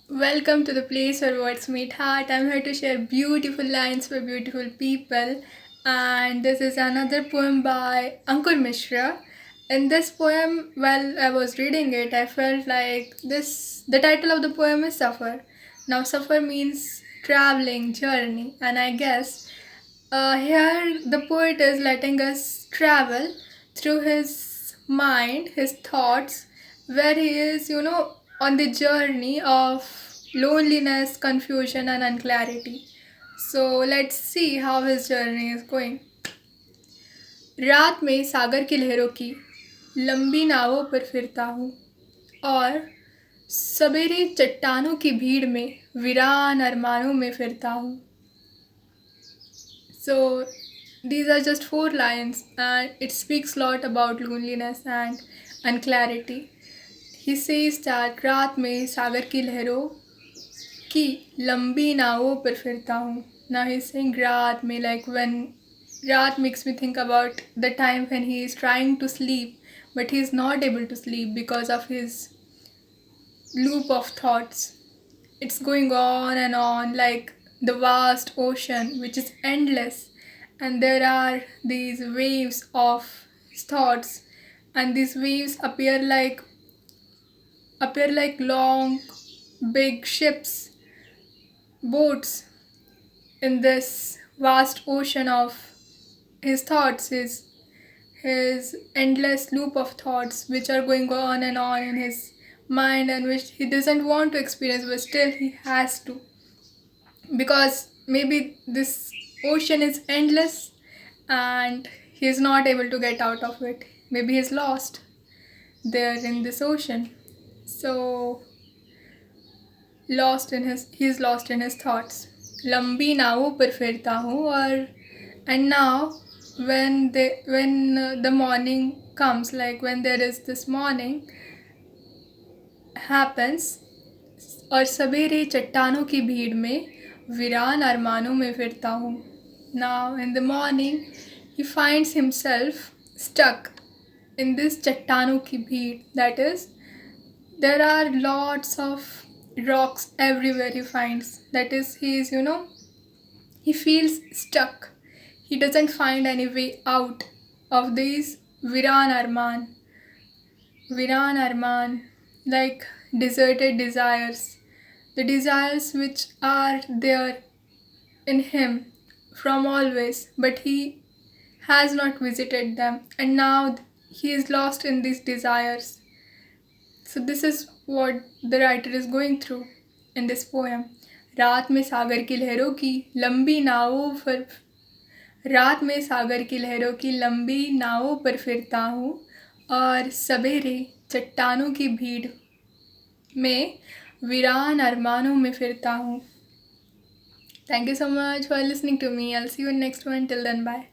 Welcome to the place where words meet heart. I'm here to share beautiful lines for beautiful people. And this is another poem by Ankur Mishra. In this poem, while I was reading it, I felt like the title of the poem is Suffer. Now, suffer means traveling, journey, and I guess here the poet is letting us travel through his mind, his thoughts, where he is, on the journey of loneliness, confusion, and unclarity. So let's see how his journey is going. रात में सागर की लहरों की लंबी नावों पर फिरता हूँ और सवेरे चट्टानों की भीड़ में वीरान अरमानों में फिरता हूँ. So these are just four lines and it speaks a lot about loneliness and unclarity. He says that रात में सागर की लहरों की लंबी नावों पर फिरता हूँ. Now he's saying रात में, like when रात makes me think about the time when he is trying to sleep but he is not able to sleep because of his loop of thoughts. It's going on and on like the vast ocean, which is endless, and there are these waves of thoughts, and these waves appear like long, big ships, boats in this vast ocean of his thoughts, his endless loop of thoughts which are going on and on in his mind and which he doesn't want to experience but still he has to, because maybe this ocean is endless and he is not able to get out of it. Maybe he's lost there in this ocean. So he's lost in his thoughts. लंबी नावों पर फिरता हूँ और and now when the morning comes, like when there is this morning happens, और सवेरे चट्टानों की भीड़ में वीरान अरमानों में फिरता हूँ. Now in the morning he finds himself stuck in this चट्टानों की भीड़, that is there are lots of rocks everywhere he finds, that is he feels stuck. He doesn't find any way out of these Viran Arman, like deserted desires, the desires which are there in him from always, but he has not visited them, and now he is lost in these desires. So this is what the writer is going through in this poem. रात में सागर की लहरों की लंबी नावों पर रात में सागर की लहरों की लंबी नावों पर फिरता हूँ और सवेरे चट्टानों की भीड़ में वीरान अरमानों में फिरता हूँ. Thank you so much for listening to me. I'll see you in next one. Till then, bye.